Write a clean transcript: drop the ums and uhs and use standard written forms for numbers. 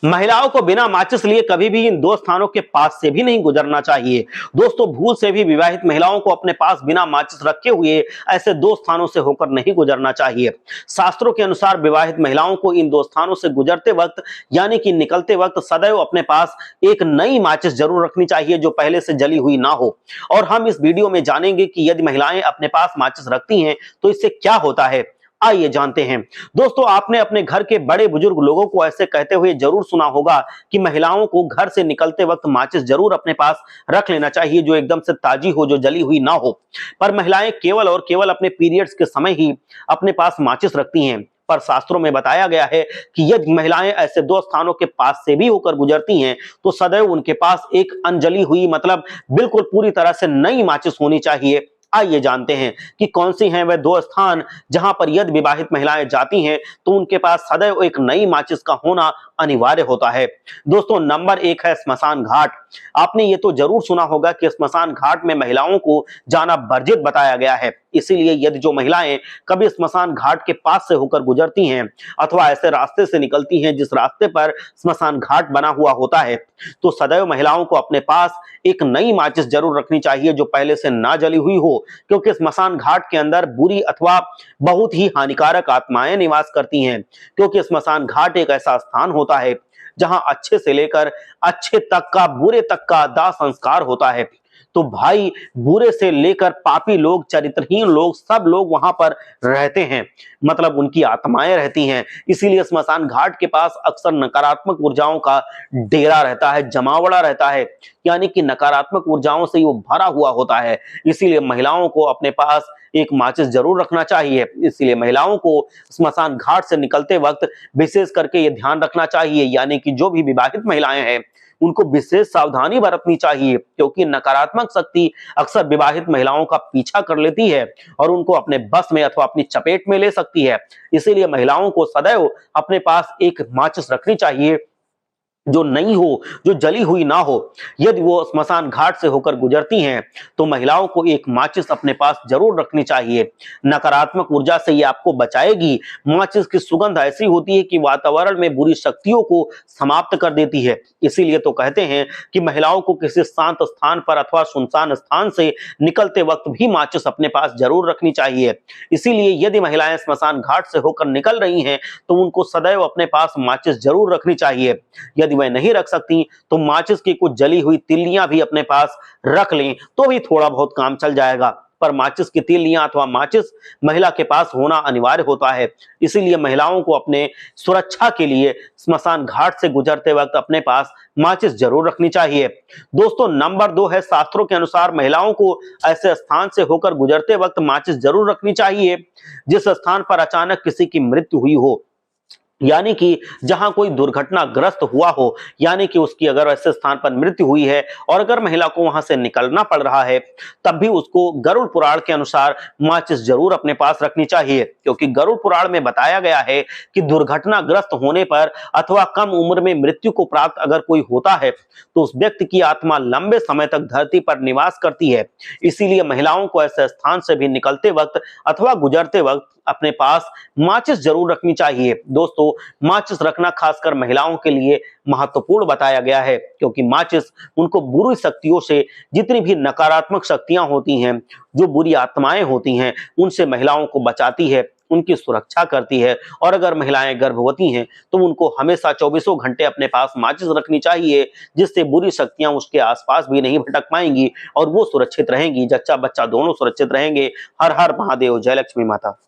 महिलाओं को बिना माचिस लिए कभी भी इन दो स्थानों के पास से भी नहीं गुजरना चाहिए। दोस्तों, भूल से भी विवाहित महिलाओं को अपने पास बिना माचिस रखे हुए ऐसे दो स्थानों से होकर नहीं गुजरना चाहिए। शास्त्रों के अनुसार विवाहित महिलाओं को इन दो स्थानों से गुजरते वक्त यानी कि निकलते वक्त सदैव अपने पास एक नई माचिस जरूर रखनी चाहिए जो पहले से जली हुई ना हो। और हम इस वीडियो में जानेंगे कि यदि महिलाएं अपने पास माचिस रखती हैं तो इससे क्या होता है। आइए जानते हैं। दोस्तों, आपने अपने घर के बड़े बुजुर्ग लोगों को ऐसे कहते हुए जरूर सुना होगा कि महिलाओं को घर से निकलते वक्त माचिस जरूर अपने पास रख लेना चाहिए जो एकदम से ताजी हो, जो जली हुई ना हो। पर महिलाएं केवल और केवल अपने पीरियड्स के समय ही अपने पास माचिस रखती हैं। पर शास्त्रों में बताया गया है कि यदि महिलाएं ऐसे दो स्थानों के पास से भी होकर गुजरती हैं तो सदैव उनके पास एक अनजली हुई मतलब बिल्कुल पूरी तरह से नई माचिस होनी चाहिए। आइए जानते हैं कि कौन सी हैं वह दो स्थान जहां पर यदि विवाहित महिलाएं जाती हैं तो उनके पास सदैव एक नई माचिस का होना अनिवार्य होता है। दोस्तों, नंबर 1 है स्मशान घाट। आपने ये तो जरूर सुना होगा कि स्मशान घाट में महिलाओं को जाना वर्जित बताया गया है। इसीलिए यदि जो महिलाएं कभी स्मशान घाट के पास से होकर गुजरती हैं अथवा ऐसे रास्ते से निकलती हैं जिस रास्ते पर स्मशान घाट बना हुआ होता है तो सदैव महिलाओं को अपने पास एक नई माचिस जरूर रखनी चाहिए जो पहले से ना जली हुई हो, क्योंकि स्मशान घाट के अंदर बुरी अथवा बहुत ही हानिकारक आत्माएं निवास करती हैं। क्योंकि स्मशान घाट एक ऐसा स्थान होता है जहां अच्छे से लेकर अच्छे तक का, बुरे तक का दाह संस्कार होता है। तो भाई, बुरे से लेकर पापी लोग, चरित्रहीन लोग, सब लोग वहां पर रहते हैं, मतलब उनकी आत्माएं रहती हैं। इसीलिए स्मशान घाट के पास अक्सर नकारात्मक ऊर्जाओं का डेरा रहता है, जमावड़ा रहता है, यानी कि नकारात्मक ऊर्जाओं से वो भरा हुआ होता है। इसीलिए महिलाओं को अपने पास एक माचिस जरूर रखना चाहिए। इसलिए महिलाओं को स्मशान घाट से निकलते वक्त विशेष करके ये ध्यान रखना चाहिए, यानी कि जो भी विवाहित महिलाएं हैं उनको विशेष सावधानी बरतनी चाहिए, क्योंकि नकारात्मक शक्ति अक्सर विवाहित महिलाओं का पीछा कर लेती है और उनको अपने बस में अथवा अपनी चपेट में ले सकती है। इसीलिए महिलाओं को सदैव अपने पास एक माचिस रखनी चाहिए जो नई हो, जो जली हुई ना हो। यदि वो स्मशान घाट से होकर गुजरती हैं तो महिलाओं को एक माचिस अपने पास जरूर रखनी चाहिए। नकारात्मक ऊर्जा से ये आपको बचाएगी। माचिस की सुगंध ऐसी होती है कि वातावरण में बुरी शक्तियों को समाप्त कर देती है। इसीलिए तो कहते हैं कि महिलाओं को किसी शांत स्थान पर अथवा सुनसान स्थान से निकलते वक्त भी माचिस अपने पास जरूर रखनी चाहिए। इसीलिए यदि महिलाएं स्मशान घाट से होकर निकल रही हैं तो उनको सदैव अपने पास माचिस जरूर रखनी चाहिए। यदि वह नहीं रख सकती तो माचिस की कुछ जली हुई तिल्लियां भी अपने पास रख लें तो भी थोड़ा बहुत काम चल जाएगा। पर माचिस की तिल्लियां अथवा माचिस महिला के पास होना अनिवार्य होता है। इसीलिए महिलाओं को अपने सुरक्षा के लिए स्मशान घाट से गुजरते वक्त अपने पास माचिस जरूर रखनी चाहिए। दोस्तों, नंबर 2 है शास्त्रों के अनुसार महिलाओं को ऐसे स्थान से होकर गुजरते वक्त माचिस जरूर रखनी चाहिए जिस स्थान पर अचानक किसी की मृत्यु हुई हो, यानी कि जहां कोई दुर्घटनाग्रस्त हुआ हो, यानी कि उसकी अगर ऐसे स्थान पर मृत्यु हुई है और अगर महिला को वहां से निकलना पड़ रहा है तब भी उसको गरुड़ पुराण के अनुसार माचिस जरूर अपने पास रखनी चाहिए। क्योंकि गरुड़ पुराण में बताया गया है कि दुर्घटनाग्रस्त होने पर अथवा कम उम्र में मृत्यु को प्राप्त अगर कोई होता है तो उस व्यक्ति की आत्मा लंबे समय तक धरती पर निवास करती है। इसीलिए महिलाओं को ऐसे स्थान से भी निकलते वक्त अथवा गुजरते वक्त अपने पास माचिस जरूर रखनी चाहिए। दोस्तों, माचिस रखना खासकर महिलाओं के लिए महत्वपूर्ण बताया गया है, क्योंकि माचिस उनको बुरी शक्तियों से, जितनी भी नकारात्मक शक्तियां होती हैं, जो बुरी आत्माएं होती हैं, उनसे महिलाओं को बचाती है, उनकी सुरक्षा करती है। और अगर महिलाएं गर्भवती हैं तो उनको हमेशा 24 घंटे अपने पास माचिस रखनी चाहिए, जिससे बुरी शक्तियां उसके आसपास भी नहीं भटक पाएंगी और वो सुरक्षित रहेंगी, जच्चा बच्चा दोनों सुरक्षित रहेंगे। हर हर महादेव, जय लक्ष्मी माता।